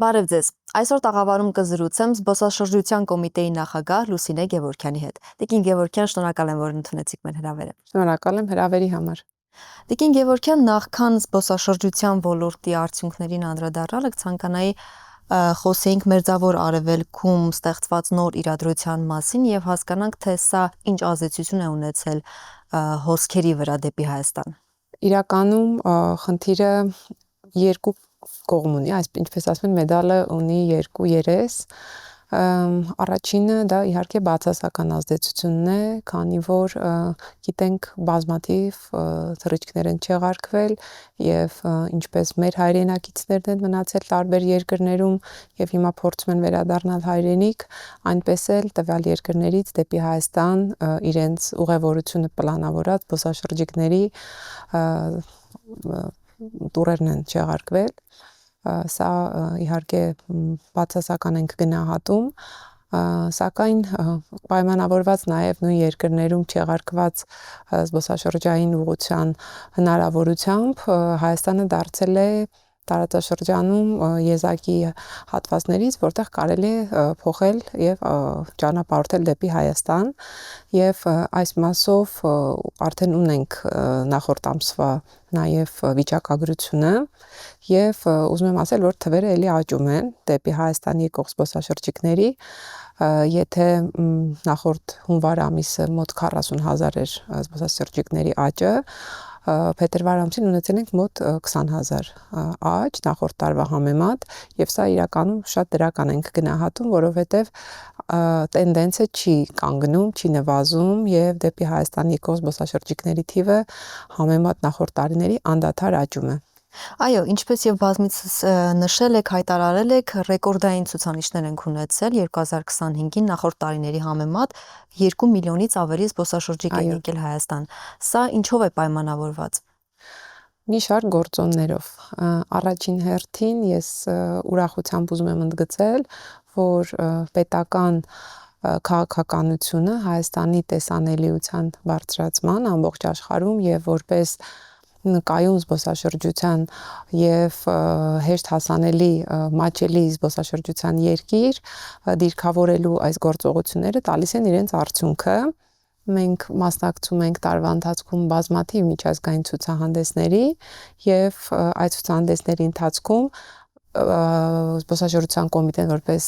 Բարև ձեզ։ Այսօր տաղավարում կզրուցեմ զբոսաշրջության կոմիտեի նախագահ Լուսինե Գևորգյանի հետ։ Տիկին Գևորգյան, շնորհակալ եմ, որ ընդունեցիք մեր հրավերը։ Շնորհակալ եմ հրավերի համար։ Տիկին Գևորգյան, նախքան զբոսաշրջության ոլորտի արդյունքներին անդրադառնալ, կցանկանայի խոսեինք Մերձավոր Արևելքում ստեղծված նոր իրադրության մասին եւ հասկանանք, թե սա ինչ ազդեցություն է ունեցել հոսքերի վրա դեպի Հայաստան։ Իրականում խնդիրը երկու կողմ ունի, ինչպես ասում են, մեդալը ունի երկու երես։ Առաջինը դա իհարկե բացասական ազդեցությունն է, քանի որ գիտենք բազմաթիվ թռիչքներ են չեղարկվել եւ ինչպես մեր հայրենակիցներն են մնացել տարբեր երկրներում եւ հիմա փորձում են վերադառնալ հայրենիք, այնպես էլ տվյալ երկրներից դեպի Հայաստան իրենց ուղևորությունը պլանավորած զբոսաշրջիկների տուրերն են չեղարկվել։ Սա իհարկե բացասական ենք գնահատում, սակայն պայմանավորված նաև նույն երկրներում չեղարկված զբոսաշրջային ուղղության հնարավորությամբ Հայաստանը դարձել է տարածաշրջանում եզակի հատվածներից, որտեղ կարելի է փոխել եւ ճանապարհորդել դեպի Հայաստան եւ այս մասով արդեն ունենք նախորդ ամսվա նաև վիճակագրությունը եւ ուզում եմ ասել, որ թվերը էլի աճում են դեպի Հայաստան եկող զբոսաշրջիկների, եթե նախորդ հունվար ամիսը մոտ 40,000 էր զբոսաշրջիկների աճը, փետրվար ամսին ունեցել ենք մոտ 20,000 աճ նախորդ տարվա համեմատ եւ սա իրականում շատ դրական ենք գնահատում, որովհետեւ տենդենսը չի կանգնում, չի նվազում եւ դեպի Հայաստան եկող զբոսաշրջիկների թիվը համեմատ նախորդ տարիների անդադար աճում է։ Այո, ինչպես եւ բազմիցս նշել եք, հայտարարել եք, ռեկորդային ցուցանիշներ ենք ունեցել 2025-ին նախորդ տարիների համեմատ 2 միլիոնից ավելի զբոսաշրջիկ են եկել Հայաստան։ Սա ինչով է պայմանավորված։ Մի շարք գործոններով։ Առաջին հերթին ես ուրախությամբ ուզում եմ ընդգծել, որ պետական քաղաքականությունը Հայաստանի տեսանելիության բարձրացման ամբողջ աշխարհում եւ որպես կայուն զբոսաշրջության եւ հեշտ հասանելի մատչելի զբոսաշրջության երկիր դիրքավորելու այս գործողությունները տալիս են իրենց արդյունքը։ Մենք մասնակցում ենք տարվա ընթացքում բազմաթիվ միջազգային ցուցահանդեսների եւ այդ ցուցահանդեսների ընթացքում զբոսաշրջության կոմիտեն որպես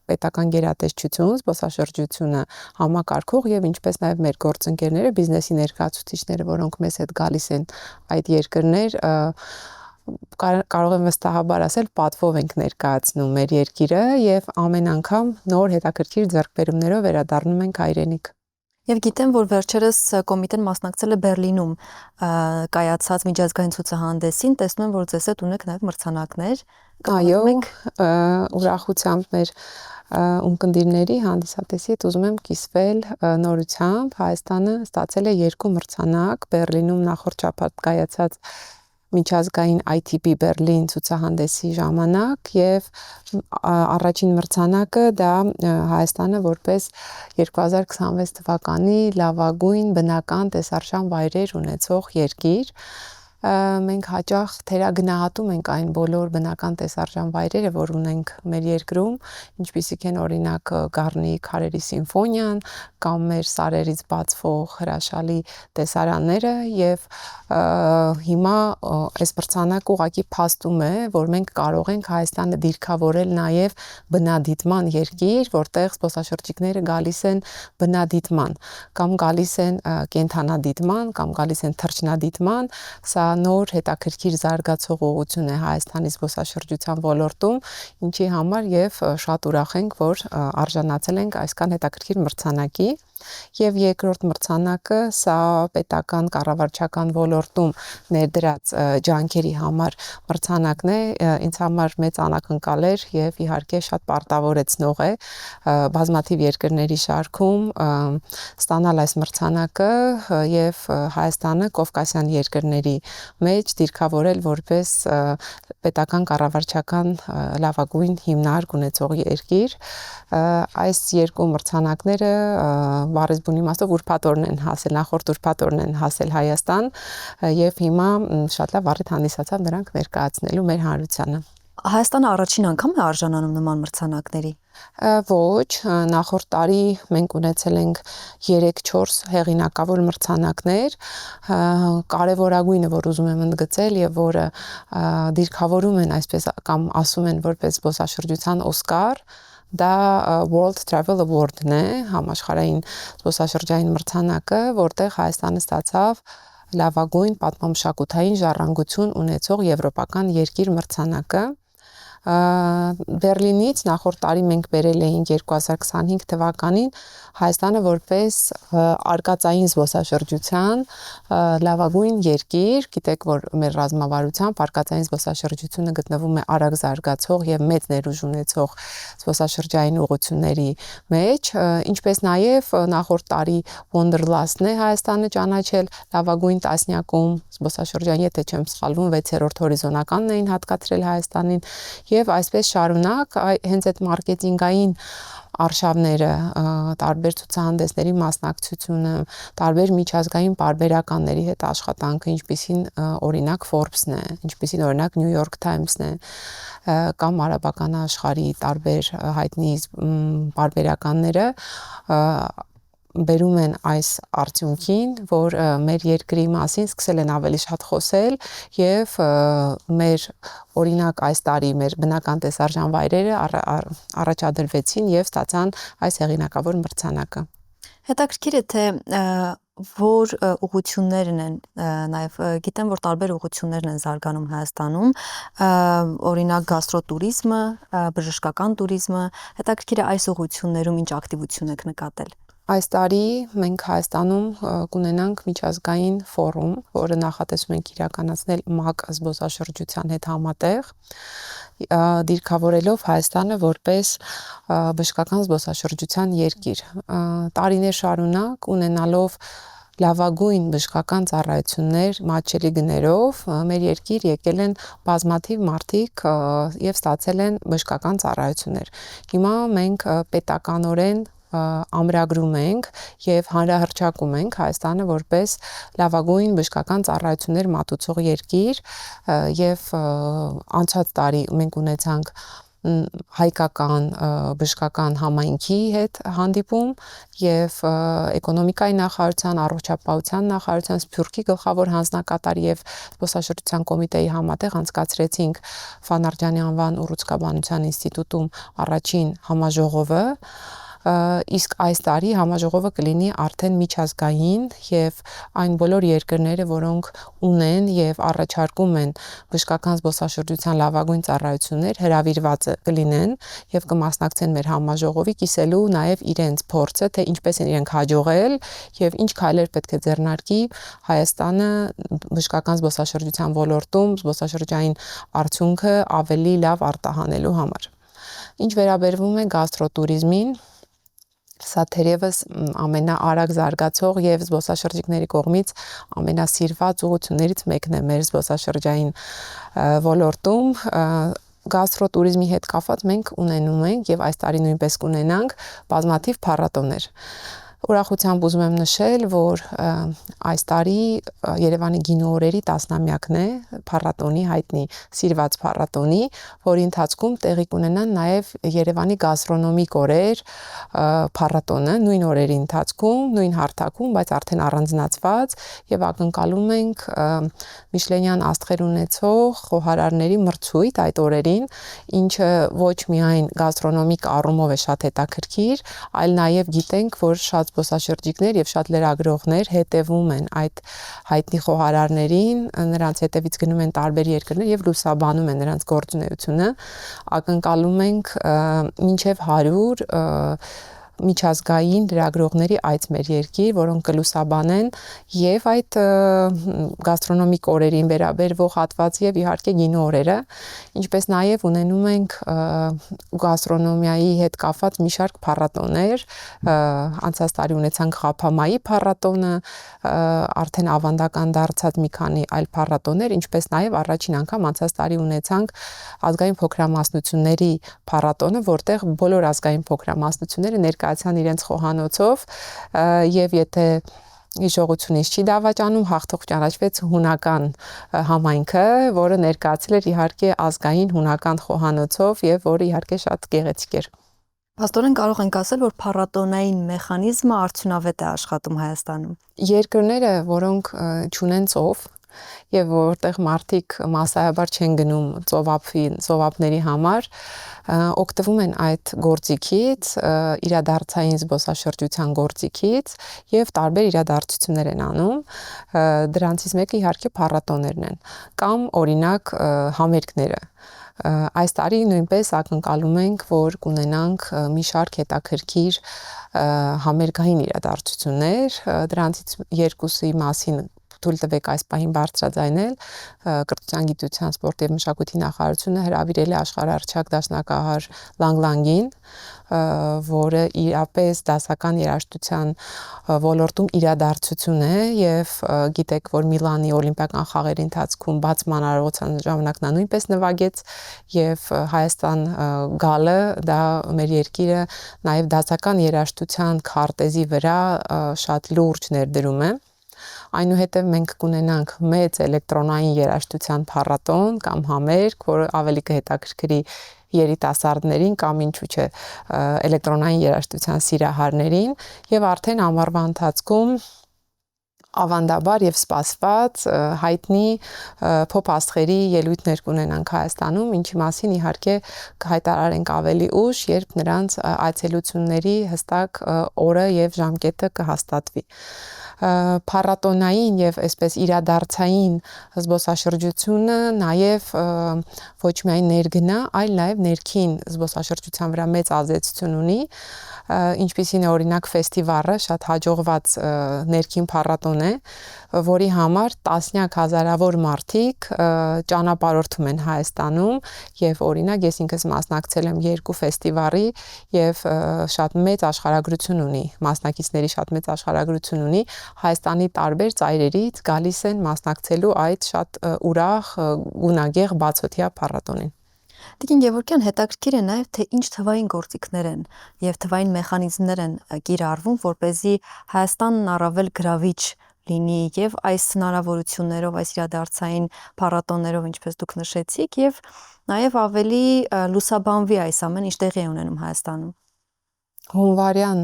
պետական գերատեսչություն, զբոսաշրջությունը համակարգող եւ ինչպես նաեւ մեր գործընկերները, բիզնեսի ներկայացուցիչները, որոնք մեզ հետ գալիս են այդ երկրներ, կարող եմ վստահաբար ասել, պատվով ենք ներկայացնում մեր երկիրը եւ ամեն անգամ նոր հետաքրքիր ձեռքբերումներով վերադառնում ենք հայրենիք։ Եվ գիտեմ, որ վերջերս կոմիտեն մասնակցել է Բերլինում կայացած միջազգային ցուցահանդեսին, տեսնում եմ, որ ձեզ հետ ունեք նաև մրցանակներ։ Այո, ուրախությամբ մեր ունկնդիրների հանդիսատեսի հետ ուզում եմ կիսվել նորությամբ։ Հայաստանը ստացել է 2 մրցանակ Բերլինում նախորդ շաբաթ կայացած միջազգային ITB Բերլին ցուցահանդեսի ժամանակ եւ առաջին մրցանակը դա Հայաստանը որպես 2026 թվականի լավագույն բնական տեսարժան վայրեր ունեցող երկիր։ Մենք հաճախ թերագնահատում ենք այն բոլոր բնական տեսարժան վայրերը, որ ունենք մեր երկրում, ինչպիսիք են օրինակ Գառնի քարերի սիմֆոնիան կամ մեր սարերից բացվող հրաշալի տեսարանները եւ հիմա այս մրցանակը ուղղակի փաստում է, որ մենք կարող ենք Հայաստանը դիրքավորել նաեւ բնադիտման երկիր, որտեղ զբոսաշրջիկները գալիս են բնադիտման կամ գալիս են կենդանադիտման կամ գալիս են թռչնադիտման, սա նոր հետաքրքիր զարգացող ուղղություն է Հայաստանի զբոսաշրջության ոլորտում, ինչի համար եւ շատ ուրախ ենք, որ արժանացել ենք այսքան հետաքրքիր մրցանակի եւ երկրորդ մրցանակը սա պետական կառավարչական ոլորտում ներդրած ջանքերի համար մրցանակն է, ինձ համար մեծ անակնկալ էր եւ իհարկե շատ պարտավորեցնող է բազմաթիվ երկրների շարքում ստանալ այս մրցանակը եւ Հայաստանը կովկասյան երկրների մեջ դիրքավորել որպես պետական կառավարչական լավագույն հիմնարկ ունեցող երկիր։ Այս երկու մրցանակները բառեզբուն իմաստով ուրբաթորն են հասել, նախորդ ուրբաթորն են հասել Հայաստան եւ հիմա շատ լավ առիթ հանդիսացավ նրանք ներկայացնելու մեր հանրությանը։ Հայաստանը առաջին անգամ է արժանանում նման մրցանակների։ Ոչ, նախորդ տարի մենք ունեցել ենք 3-4 հեղինակավոր մրցանակներ, կարևորագույնը, որ ուզում եմ ընդգծել եւ որը դիրքավորում են այսպես կամ ասում են որպես զբոսաշրջության Օսկար, դա World Travel Award-ն է, համաշխարհային զբոսաշրջային մրցանակը, որտեղ Հայաստանը ստացավ լավագույն պատմամշակութային ժառանգություն ունեցող եվրոպական երկիր մրցանակը։ Բերլինից նախորդ տարի մենք բերել էինք 2025 թվականին Հայաստանը որպես արկածային զբոսաշրջության լավագույն երկիր, գիտեք, որ մեր ռազմավարությամբ արկածային զբոսաշրջությունը գտնվում է արագ զարգացող եւ մեծ ներուժ ունեցող զբոսաշրջային ուղղությունների մեջ, ինչպես նաեւ նախորդ տարի Wonderlust-ն է Հայաստանը ճանաչել լավագույն տասնյակում զբոսաշրջան, եթե չեմ սխալվում, 6-րդ հորիզոնականն էին հատկացրել Հայաստանին եւ այսպես շարունակ հենց այդ մարքեթինգային արշավները, տարբեր ցուցահանդեսների մասնակցությունը, տարբեր միջազգային պարբերականների հետ աշխատանքը, ինչպիսին օրինակ Forbes-ն է, ինչպիսին օրինակ New York Times-ն է, կամ արաբական աշխարհի տարբեր հայտնի պարբերականները բերում են այս արդյունքին, որ մեր երկրի մասին սկսել են ավելի շատ խոսել եւ մեր օրինակ այս տարի մեր բնական տեսարժան վայրերը առաջադրվեցին եւ ստացան այս հեղինակավոր մրցանակը։ Հետաքրքիր է թե որ ուղղություններն են, նաև գիտեմ, որ տարբեր ուղղություններն են զարգանում Հայաստանում, օրինակ գաստրոտուրիզմը, բժշկական տուրիզմը, հետաքրքիր է այս ուղղություններում ինչ ակտիվություն եք նկատել։ Այս տարի մենք Հայաստանում կունենանք միջազգային ֆորում, որը նախատեսում ենք իրականացնել ՄԱԿ զբոսաշրջության հետ համատեղ, դիրքավորելով Հայաստանը որպես բժշկական զբոսաշրջության երկիր։ Տարիներ շարունակ ունենալով լավագույն բժշկական ծառայություններ մատչելի գներով մեր երկիր եկել են բազմաթիվ մարդիկ եւ ստացել են բժշկական ծառայություններ։ Հիմա մենք պետականորեն ամրագրում ենք եւ հանրահռչակում ենք Հայաստանը որպես լավագույն բժշկական ծառայություններ մատուցող երկիր եւ անցած տարի մենք ունեցանք հայկական բժշկական համայնքի հետ հանդիպում եւ էկոնոմիկայի նախարարության, առողջապահության նախարարության, Սփյուռքի գլխավոր հանձնակատար եւ զբոսաշրջության կոմիտեի համատեղ անցկացրեցինք Ֆանարջյանի անվան ուռուցքաբանության ինստիտուտում առաջին համաժողովը, իսկ այս տարի համաժողովը կլինի արդեն միջազգային եւ այն բոլոր երկրները, որոնք ունեն եւ առաջարկում են բժշկական զբոսաշրջության լավագույն ծառայություններ, հրավիրված կլինեն եւ կմասնակցեն մեր համաժողովի կիսելու նաեւ իրենց փորձը, թե ինչպես են իրենք հաջողել եւ ինչ քայլեր պետք է ձեռնարկի Հայաստանը բժշկական զբոսաշրջության ոլորտում զբոսաշրջային արդյունքը ավելի լավ արտահանելու համար։ Ինչ վերաբերվում է գաստրոտուրիզմին, սա թերևս ամենաարագ զարգացող եւ զբոսաշրջիկների կողմից ամենասիրված ուղղություններից մեկն է մեր զբոսաշրջային ոլորտում։ Գաստրոտուրիզմի հետ կապված մենք ունենում ենք եւ այս տարի նույնպես կունենանք բազմաթիվ փառատոներ։ Ուրախությամբ ուզում եմ նշել, որ այս տարի Երևանի գինու օրերի 10-ամյակն է փառատոնի հայտնի սիրված փառատոնի, որի ընթացքում տեղի կունենան նաև Երևանի գաստրոնոմիկ օրեր փառատոնը նույն օրերի ընթացքում, նույն հարթակում, բայց արդեն առանձնացված եւ ակնկալում ենք Միշլենյան աստղեր ունեցող խոհարարների մրցույթ այդ օրերին, ինչը ոչ միայն գաստրոնոմիկ առումով է շատ հետաքրքիր, այլ նաև գիտենք, որ շատ զբոսաշրջիկներ եւ շատ լրագրողներ հետևում են այդ հայտնի խոհարարներին, նրանց հետևից գնում են տարբեր երկրներ եւ լուսաբանում են նրանց գործունեությունը, ակնկալում ենք մինչեւ 100 միջազգային լրագրողների այց մեր երկիր, որոնք կլուսաբանեն եւ այդ գաստրոնոմիկ օրերին վերաբերվող հատված եւ իհարկե գինու օրերը, ինչպես նաեւ ունենում ենք գաստրոնոմիայի հետ կապված մի շարք փառատոներ, անցած տարի ունեցանք Ղափամայի փառատոնը, արդեն ավանդական դարձած մի քանի այլ փառատոներ, ինչպես նաեւ առաջին անգամ անցած տարի ունեցանք ազգային փոքրամասնությունների փառատոնը, որտեղ բոլոր ազգային փոքրամասնությունները ներկայացան իրենց խոհանոցով եւ եթե հիշողությունից չի դավաճանում, հաղթող ճանաչվեց հունական համայնքը, որը ներկայացել էր իհարկե ազգային հունական խոհանոցով եւ որը իհարկե շատ գեղեցիկ էր։ Փաստորեն կարող ենք ասել, որ փառատոնային մեխանիզմը արդյունավետ է աշխատում Հայաստանում։ Երկրները, որոնք չունեն ծով եւ որտեղ մարդիկ massայաբար չեն գնում ծովափների համար, օգտվում են այդ գործիքից, իրադարձային զբոսաշրջության գործիքից եւ տարբեր իրադարձություններ են անում։ Դրանցից մեկը իհարկե փառատոներն են կամ օրինակ համերգները։ Այս տարի նույնպես ակնկալում ենք, որ կունենանք մի շարք հետաքրքիր համերգային իրադարձություններ, դրանցից երկուսի մասին թույլ տվեք այս պահին բարձրաձայնել։ Կրթության, գիտության, սպորտի եւ մշակույթի նախարարությունը հրավիրել է աշխարհահռչակ դասնակահար Լանգլանգին, որը իրապես դասական երաժշտության ոլորտում իրադարձություն է եւ գիտեք, որ Միլանի օլիմպիական խաղերի ընթացքում բացման արարողության ժամանակ նա նույնպես նվագեց եւ Հայաստան գալը դա մեր երկիրը նաեւ դասական երաժշտության քարտեզի վրա շատ լուրջ ներդրում է։ Այնուհետև մենք կունենանք մեծ էլեկտրոնային երաժշտության փառատոն կամ համերգ, որը ավելի կհետաքրքրի երիտասարդներին կամ ինչու՞ չէ էլեկտրոնային երաժշտության սիրահարներին եւ արդեն ամառվա ընթացքում ավանդաբար եւ սպասված հայտնի փոփ աստղերի ելույթներ կունենանք Հայաստանում, ինչի մասին իհարկե կհայտարարենք ավելի ուշ, երբ նրանց այցելությունների հստակ օրը եւ ժամկետը կհաստատվի։ Փառատոնային եւ այսպես իրադարձային զբոսաշրջությունը նաեւ ոչ միայն ներգնա, այլ նաեւ ներքին զբոսաշրջության վրա մեծ ազդեցություն ունի, ինչպիսին է օրինակ ֆեստիվալը, շատ հաջողված ներքին փառատոն է, որի համար տասնյակ հազարավոր մարդիկ ճանապարհորդում են Հայաստանում եւ օրինակ ես ինքս մասնակցել եմ 2 ֆեստիվալի եւ շատ մեծ աշխարհագրություն ունի, մասնակիցների շատ մեծ աշխարհագրություն ունի, Հայաստանի տարբեր ծայրերից գալիս են մասնակցելու այդ շատ ուրախ, գունագեղ բացօթյա փառատոնին։ Տիկին Գևորգյան, հետաքրքիր է նաև թե ինչ թվային գործիքներ են եւ թվային մեխանիզմներ են կիրառվում, որպեսզի Հայաստանն առավել գրավիչ լինի եւ այս հնարավորություններով, այս իրադարձային փառատոններով, ինչպես դուք նշեցիք, եւ նաեւ ավելի լուսաբանվի այս ամեն ինչ տեղի է ունենում Հայաստանում։ Հունվարյան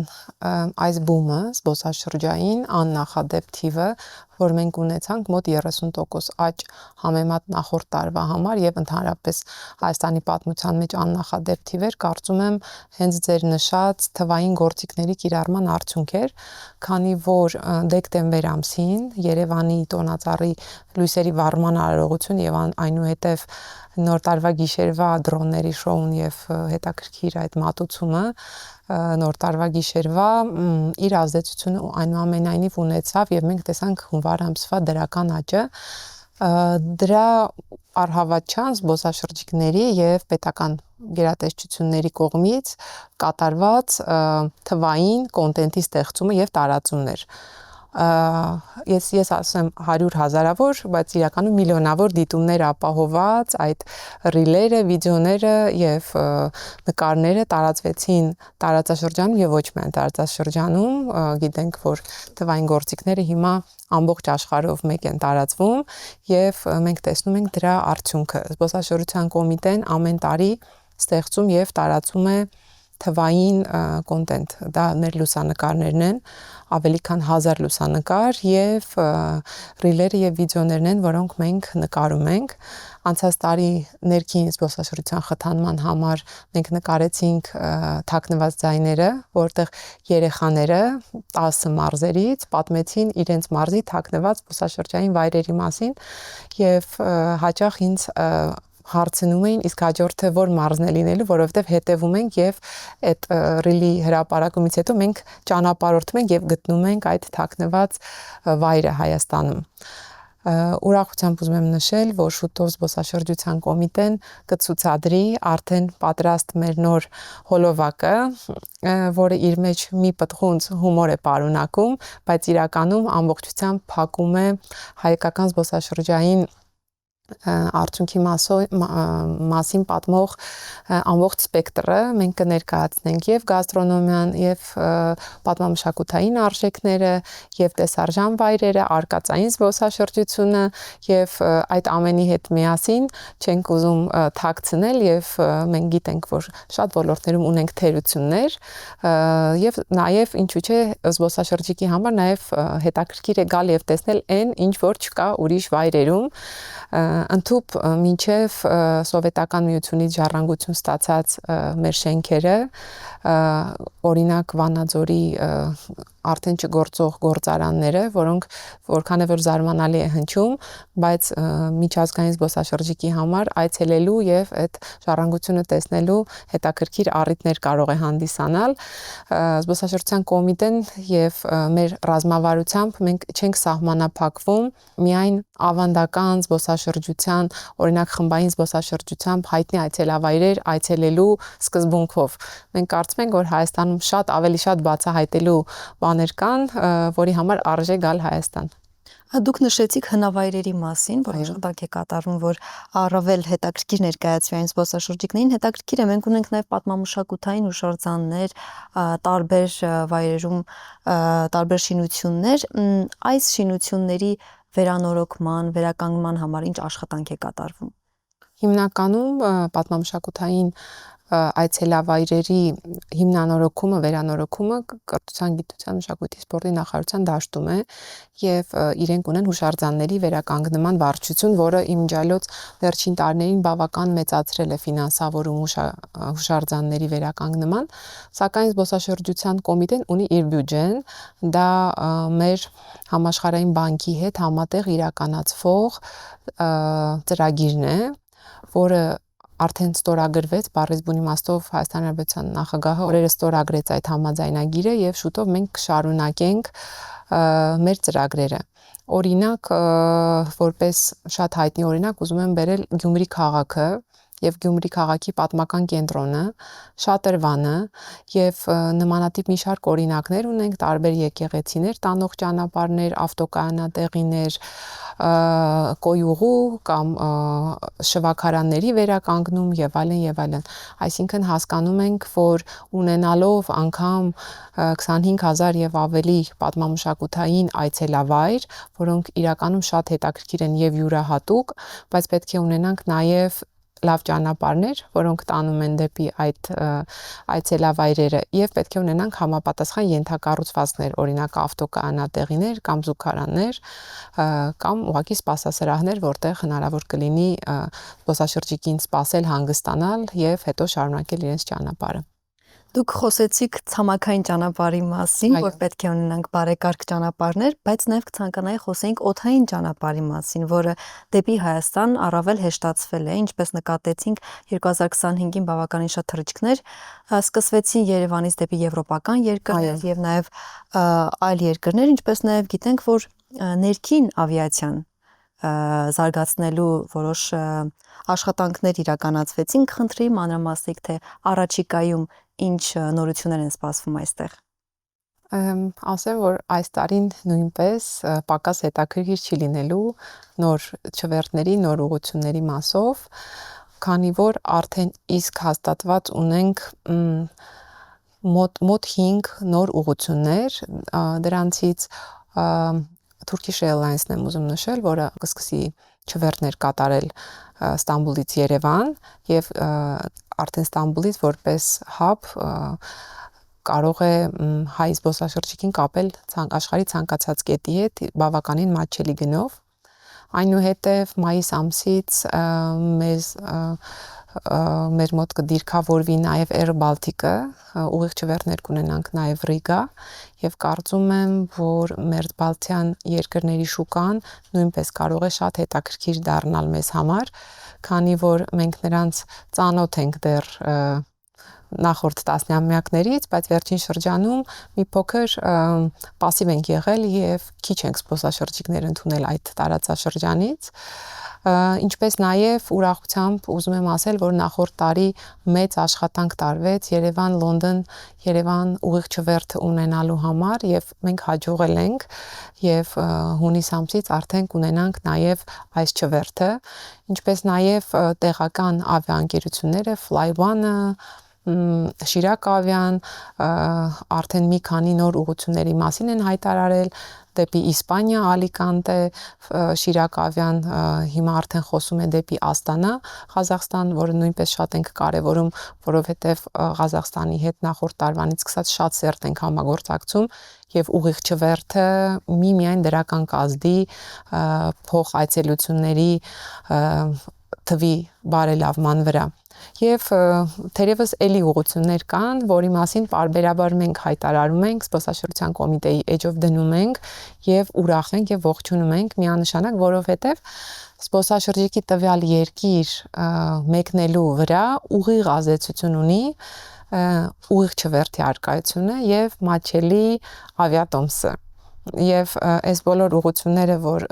այս բումը զբոսաշրջային աննախադեպ թիվը, որ մենք ունեցանք մոտ 30% աճ համեմատ նախորդ տարվա համար եւ ընդհանրապես Հայաստանի պատմության մեջ աննախադեպ թիվեր, կարծում եմ հենց ձեր նշած թվային գործիքների կիրառման արդյունք էր, քանի որ դեկտեմբեր ամսին Երևանի տոնածառի լույսերի վառման արարողություն եւ այնուհետեւ նոր տարվա գիշերվա դրոնների շոուն եւ հետաքրքիր այդ մատուցումը նոր տարվա գիշերվա իր ազդեցությունը այնուամենայնիվ ունեցավ եւ մենք տեսանք հունվար ամսվա դրական աճը դրա առհավատչան զբոսաշրջիկների եւ պետական գերատեսչությունների կողմից կատարված թվային կոնտենտի ստեղծումը եւ տարածումներ ես ասեմ 100 հազարավոր, բայց իրականում միլիոնավոր դիտումներ ապահոված այդ ռիլերը, վիդեոները եւ նկարները տարածվեցին տարածաշրջանում եւ ոչ միայն տարածաշրջանում, գիտենք, որ թվային գործիքները հիմա ամբողջ աշխարհով մեկ են տարածվում եւ մենք տեսնում ենք դրա արդյունքը։ Զբոսաշրջության կոմիտեն ամեն տարի ստեղծում եւ տարածում է թվային կոնտենտ, դա մեր լուսանկարներն են, ավելի քան 1000 լուսանկար եւ ռիլերը եւ վիդեոներն են, որոնք մենք նկարում ենք։ Անցած տարի ներքին զբոսաշրջության խթանման համար մենք նկարեցինք թաքնված ձայները, որտեղ երեխաները 10 մարզերից պատմեցին իրենց մարզի թաքնված զբոսաշրջային վայրերի մասին եւ հաճախ ինձ հարցնում էին, իսկ հաջորդը որ մարզն է լինելու, որովհետև հետևում ենք եւ այդ ռիլի հրապարակումից հետո մենք ճանապարհորդում ենք եւ գտնում ենք այդ թաքնված վայրը Հայաստանում։ Ուրախությամբ ուզում եմ նշել, որ շուտով զբոսաշրջության կոմիտեն կցուցադրի արդեն պատրաստ մեր նոր հոլովակը, որը իր մեջ մի պտղունց հումոր է պարունակում, բայց իրականում ամբողջությամբ փակում է հայկական զբոսաշրջային արդյունքի մասին պատմող ամբողջ սպեկտրը մենք կներկայացնենք եւ գաստրոնոմիան եւ պատմամշակութային արժեքները եւ տեսարժան վայրերը, արկածային զբոսաշրջությունը եւ այդ ամենի հետ միասին չենք ուզում թաքցնել եւ մենք գիտենք, որ շատ ոլորտներում ունենք թերություններ եւ նաեւ ինչու՞ չէ զբոսաշրջիկի համար նաեւ հետաքրքիր է գալ եւ տեսնել այն, ինչ որ չկա ուրիշ վայրերում ընդհուպ մինչև սովետական միությունից ժառանգություն ստացած մեր շենքերը, օրինակ Վանաձորի արդեն չգործող գործարանները, որոնք որքան է որ զարմանալի է հնչում, բայց միջազգային զբոսաշրջիկի համար այցելելու եւ այդ ժառանգությունը տեսնելու հետաքրքիր առիթներ կարող է հանդիսանալ։ Զբոսաշրջության կոմիտեն եւ մեր ռազմավարությամբ մենք չենք սահմանափակվում միայն ավանդական զբոսաշրջության, օրինակ խմբային զբոսաշրջությամբ հայտնի այցելավայրեր այցելելու սկզբունքով։ Մենք կարծում ենք, որ Հայաստանում ավելի շատ բացահայտելու բաներ կան, որի համար արժե գալ Հայաստան։ Դուք նշեցիք հնավայրերի մասին, որ աշխատանք է կատարվում, որ առավել հետաքրքիր ներկայացվի այն զբոսաշրջիկներին, հետաքրքիր է, մենք ունենք նաև պատմամշակութային հուշարձաններ, տարբեր վայրերում տարբեր շինություններ, այս շինությունների վերանորոգման, վերականգնման համար ինչ աշխատանք է կատարվում։ Հիմնականում պատմամշակութային այցելավայրերի հիմնանորոգումը, վերանորոգումը կրթության, գիտության, մշակույթի, սպորտի նախարարության դաշտում է եւ իրենք ունեն հուշարձանների վերականգնման վարչություն, որը իմիջիայլոց վերջին տարիներին բավական մեծացրել է ֆինանսավորում հուշարձանների վերականգնման, սակայն զբոսաշրջության կոմիտեն ունի իր բյուջեն, դա մեր համաշխարհային բանկի հետ համատեղ իրականացվող ծրագիրն է, որը արդեն ստորագրվեց, բառից բուն իմաստով Հայաստանի Հանրապետության նախագահը օրերս ստորագրեց այդ համաձայնագիրը եւ շուտով մենք կշարունակենք մեր ծրագրերը։ Օրինակ, որպես շատ հայտնի օրինակ ուզում եմ բերել Գյումրի քաղաքը եւ Գյումրի քաղաքի պատմական կենտրոնը, Շատրվանը եւ նմանատիպ մի շարք օրինակներ ունենք, տարբեր եկեղեցիներ, տանող ճանապարհներ, ավտոկայանատեղիներ, կոյուղու կամ շվաքարանների վերականգնում եւ այլն եւ այլն։ Այսինքն հասկանում ենք, որ ունենալով անգամ 25000 եւ ավելի պատմամշակութային այցելավայր, որոնք իրականում շատ հետաքրքիր են եւ յուրահատուկ, բայց պետք է ունենանք նաեւ լավ ճանապարհներ, որոնք տանում են դեպի այդ այցելավայրերը եւ պետք է ունենանք համապատասխան ենթակառուցվածքներ, օրինակ ավտոկայանատեղիներ կամ զուգարաններ կամ ուղղակի սպասասրահներ, որտեղ հնարավոր կլինի զբոսաշրջիկին սպասել, հանգստանալ եւ հետո շարունակել իրենց ճանապարհը։ Դուք խոսեցիք ցամաքային ճանապարհի մասին, որ պետք է ունենանք բարեկարգ ճանապարհներ, բայց նաև կցանկանայի խոսեինք օդային ճանապարհի մասին, որը դեպի Հայաստան առավել հեշտացվել է, ինչպես նկատեցինք 2025-ին բավականին շատ թռիչքներ սկսվեցին Երևանից դեպի եվրոպական երկրներ եւ նաև այլ երկրներ, ինչպես նաև գիտենք, որ ներքին ավիացիան զարգացնելու որոշ աշխատանքներ իրականացվեցին, խնդրի մանրամասնիկ թե առաջիկայում ինչ նորություններ են սպասվում այստեղ։ Ասեմ, որ այս տարին նույնպես պակաս հետաքրքիր չի լինելու նոր չվերթների, նոր ուղղությունների մասով, քանի որ արդեն իսկ հաստատված ունենք մոտ 5 նոր ուղղություններ, դրանցից Turkish Airlines-ն եմ ուզում նշել, որը կսկսի չվերթներ կատարել Ստամբուլից Երևան եւ արդեն Ստամբուլից որպես hub կարող է հայ զբոսաշրջիկին կապել աշխարհի ցանկացած կետի հետ բավականին մատչելի գնով։ Այնուհետև մայիս ամսից մեր մոտ կդիրքավորվի նաև Air Baltic-ը, ուղիղ չվերթներ կունենանք նաև Ռիգա եւ կարծում եմ, որ մերձբալթյան երկրների շուկան նույնպես կարող է շատ հետաքրքիր դառնալ մեզ համար, քանի որ մենք նրանց ծանոթ ենք դեռ նախորդ տասնամյակներից, բայց վերջին շրջանում մի փոքր պասիվ ենք եղել եւ քիչ ենք զբոսաշրջիկներ ընդունել այդ տարածաշրջանից, Ինչպես նաև ուրախությամբ ուզում եմ ասել, որ նախորդ տարի մեծ աշխատանք տարվեց Երևան ուղիղ չվերթ ունենալու համար եւ մենք հաջողել ենք եւ հունիս ամսից արդեն կունենանք նաև այս չվերթը, ինչպես նաև տեղական ավիաընկերությունները Fly1-ը Շիրակ ավիան արդեն մի քանի նոր ուղղությունների մասին են հայտարարել դեպի Իսպանիա, Ալիկանտե, Շիրակ ավիան հիմա արդեն խոսում է դեպի Աստանա, Ղազախստան, որը նույնպես շատ ենք կարևորում, որովհետև Ղազախստանի հետ նախորդ տարվանից սկսած շատ սերտ ենք համագործակցում եւ ուղիղ չվերթը միմիայն դրական կազդի փոխ այցելությունների թվի բարելավման վրա։ Եվ թերևս էլի ուղղություններ կան, որի մասին պարբերաբար մենք հայտարարում ենք, զբոսաշրջության կոմիտեի էջով դնում ենք եւ ուրախ ենք եւ ողջունում ենք միանշանակ, որովհետեւ զբոսաշրջիկի տվյալ երկիր մեկնելու վրա ուղիղ ազդեցություն ունի ուղիղ չվերթի արկայությունը եւ մատչելի ավիատոմսը։ Եվ այս բոլոր ուղղությունները, որ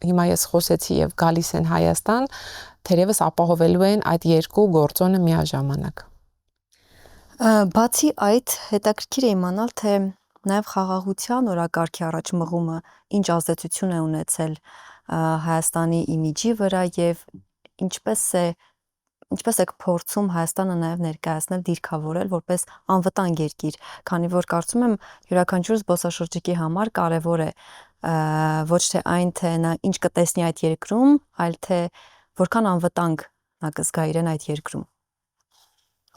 հիմա ես խոսեցի եւ գալիս են Հայաստան, թերևս ապահովելու են այդ երկու գործոնը միաժամանակ։ Բացի այդ, հետաքրքիր է իմանալ, թե նաև խաղաղության օրակարգի առաջմղումը ինչ ազդեցություն է ունեցել Հայաստանի իմիջի վրա եւ ինչպես է փորձում Հայաստանը նաև ներկայացնել, դիրքավորել որպես անվտանգ երկիր, քանի որ կարծում եմ յուրաքանչյուր զբոսաշրջիկի համար կարևոր է ոչ թե այն թե նա ինչ կտեսնի այդ երկրում, այլ թե որքան անվտանգ նա կզգա իրեն այդ երկրում։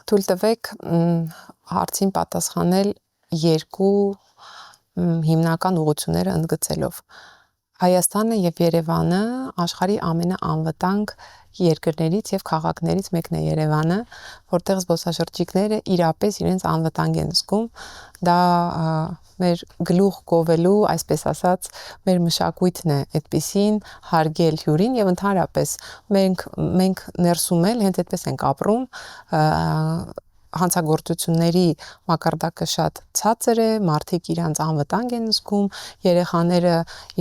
Թույլ տվեք հարցին պատասխանել երկու հիմնական ուղղությունները ընդգծելով։ Հայաստանը եւ Երևանը աշխարհի ամենաանվտանգ երկրներից եւ քաղաքներից մեկն է Երևանը, որտեղ զբոսաշրջիկները իրապես իրենց անվտանգ են զգում։ Դա մեր գլուխ գովելու, այսպես ասած, մեր մշակույթն է այդպեսին հարգել հյուրին եւ ընդհանրապես մենք ներսում էլ հենց այդպես ենք ապրում, հանցագործությունների մակարդակը շատ ցածր է, մարդիկ իրենց անվտանգ են զգում, երեխաները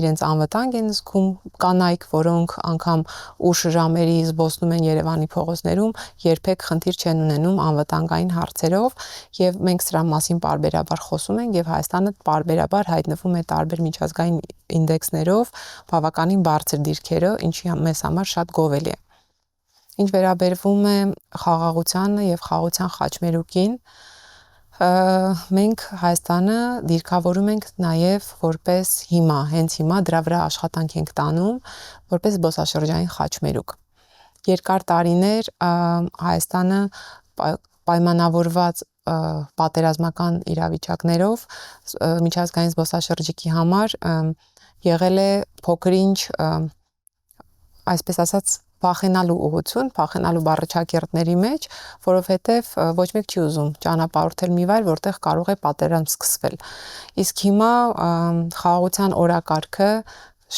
իրենց անվտանգ են զգում, կանայք, որոնք անգամ ուշ ժամերի զբոսնում են Երևանի փողոցներում, երբեք խնդիր չեն ունենում անվտանգային հարցերով եւ մենք սրա մասին պարբերաբար խոսում ենք եւ Հայաստանը պարբերաբար հայտնվում է տարբեր միջազգային ինդեքսներով բավականին բարձր դիրքերը, ինչի մեզ համար շատ գովելի է։ Ինչ վերաբերվում է խաղաղությանը եւ խաղաղության խաչմերուկին, մենք Հայաստանը դիրքավորում ենք նաեւ որպես հենց հիմա դրա վրա աշխատանք ենք տանում, որպես զբոսաշրջային խաչմերուկ։ Երկար տարիներ Հայաստանը պայմանավորված պատերազմական իրավիճակներով միջազգային զբոսաշրջիկի համար եղել է փոքր-ինչ այսպես ասած վախենալու ուղղություն, վախենալու բառաչակերտների մեջ, որովհետև ոչ մեկ չի ուզում ճանապարհորդել մի վայր, որտեղ կարող է պատերազմ սկսվել։ Իսկ հիմա խաղաղության օրակարգը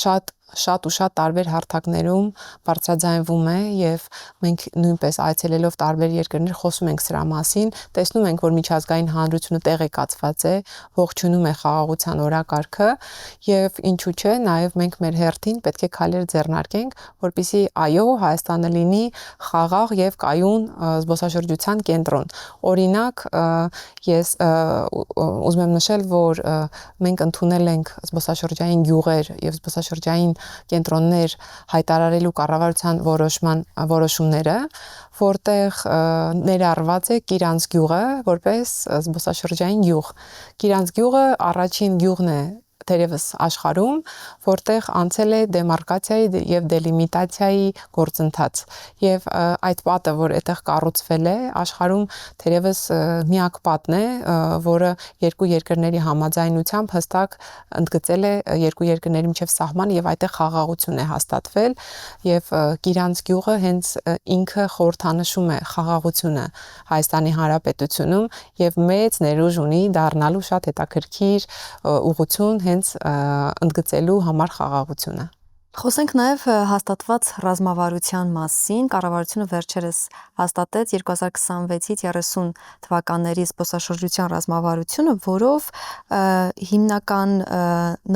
շատ տարբեր հարթակներում բարձրաձայնվում է եւ մենք նույնպես այցելելով տարբեր երկրներ խոսում ենք սրա մասին, տեսնում ենք, որ միջազգային հանրությունը տեղեկացված է, ողջունում է խաղաղության օրակարգը եւ ինչու՞ չէ, նաեւ մենք մեր հերթին պետք է քայլեր ձեռնարկենք, որպեսզի այո, Հայաստանը լինի խաղաղ եւ կայուն զբոսաշրջության կենտրոն։ Օրինակ, ես ուզում եմ նշել, որ մենք ընդունել ենք զբոսաշրջային գյուղեր եւ զբոսաշրջային կենտրոններ հայտարարելու կառավարության որոշումները, որտեղ ներառված է Կիրանց գյուղը որպես զբոսաշրջային գյուղ։ Կիրանց գյուղը առաջին գյուղն է թերևս աշխարհում, որտեղ անցել է դեմարկացիայի եւ դելիմիտացիայի գործընթաց։ Եվ այդ պատը, որ այդտեղ կառուցվել է, աշխարհում թերևս միակ պատն է, որը երկու երկրների համաձայնությամբ հստակ ընդգծել է երկու երկրների միջև սահման եւ այդտեղ խաղաղություն է հաստատվել եւ Կիրանց գյուղը հենց ինքը խորհրդանշում է խաղաղությունը Հայաստանի Հանրապետությունում եւ մեծ ներուժ ունի դառնալու շատ հետաքրքիր ուղղություն հենց ընդգծելու համար խաղաղությունը։ Խոսենք նաև հաստատված ռազմավարության մասին։ Կառավարությունը վերջերս հաստատեց 2026-ից 30 թվականների զբոսաշրջության ռազմավարությունը, որով հիմնական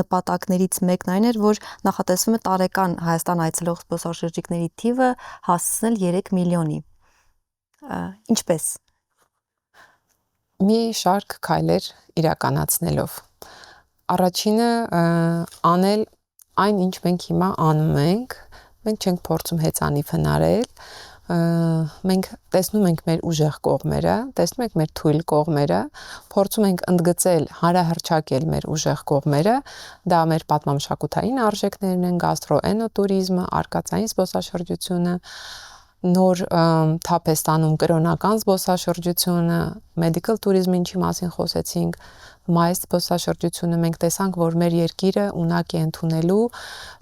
նպատակներից մեկն այն էր, որ նախատեսվում է տարեկան Հայաստան այցելող զբոսաշրջիկների թիվը հասցնել 3 միլիոնի։ Ինչպես։ Մի շարք քայլեր իրականացնելով։ Առաջինը անել այն, ինչ մենք հիմա անում ենք, մենք չենք փորձում հեծանիվ հնարել, մենք տեսնում ենք մեր ուժեղ կողմերը, տեսնում ենք մեր թույլ կողմերը, փորձում ենք ընդգծել, հանրահռչակել մեր ուժեղ կողմերը, դա մեր պատմամշակութային արժեքներն են, գաստրոէնոտուրիզմը, արկածային զբոսաշրջությունը, նոր թափ է ստանում կրոնական զբոսաշրջությունը, մեդիկալ տուրիզմը, ինչի մասին խոսեցինք, մայր զբոսաշրջությունը, մենք տեսանք, որ մեր երկիրը ունակ է ընդունելու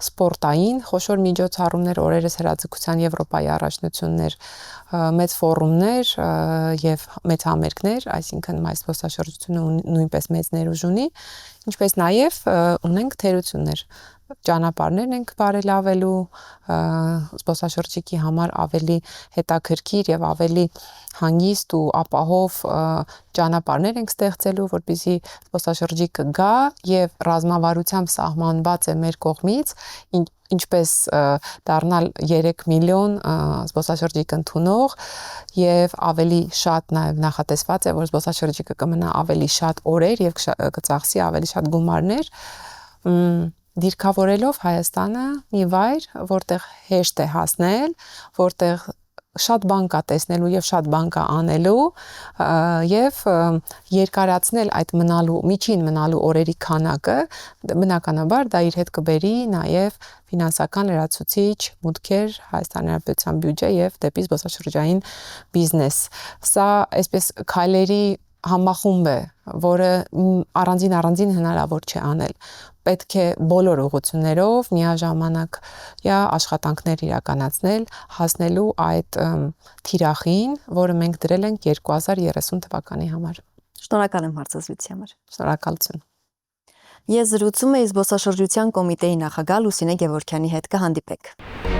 սպորտային խոշոր միջոցառումներ, օրերս հրաձգության Եվրոպայի առաջնություններ, մեծ ֆորումներ եւ մեծ համերգներ, այսինքն մայր զբոսաշրջությունը նույնպես մեծ ներուժ ունի, ինչպես նաեւ ունենք թերություններ, ճանապարհներ ենք բարելավելու, զբոսաշրջիկի համար ավելի հետաքրքիր եւ ավելի հանգիստ ու ապահով ճանապարհներ ենք ստեղծելու, որպեսզի զբոսաշրջիկը գա եւ ռազմավարությամբ սահմանված է մեր կողմից, ինչպես դառնալ 3 միլիոն զբոսաշրջիկ ընդունող եւ ավելի շատ նաեւ նախատեսված է, որ զբոսաշրջիկը կմնա ավելի շատ օրեր եւ կծախսի ավելի շատ գումարներ, դիրքավորելով Հայաստանը մի վայր, որտեղ հեշտ է հասնել, որտեղ շատ բան կա տեսնելու եւ շատ բան կա անելու եւ երկարացնել այդ միջին մնալու օրերի քանակը, բնականաբար դա իր հետ կբերի նաեւ ֆինանսական լրացուցիչ մուտքեր Հայաստանի Հանրապետության բյուջե եւ դեպի զբոսաշրջային բիզնես։ Սա այսպես քայլերի համախումբ է, որը առանձին հնարավոր չէ անել։ Պետք է բոլոր ուղղություններով միաժամանակ աշխատանքներ իրականացնել, հասնելու այդ թիրախին, որը մենք դրել ենք 2030 թվականի համար։ Շնորհակալ եմ հարցազրույցի համար։ Շնորհակալություն։ Ես զրուցում եի զբոսաշրջության կոմիտեի նախագահ Լուսինե Գևորգյանի հետ, կհանդիպենք։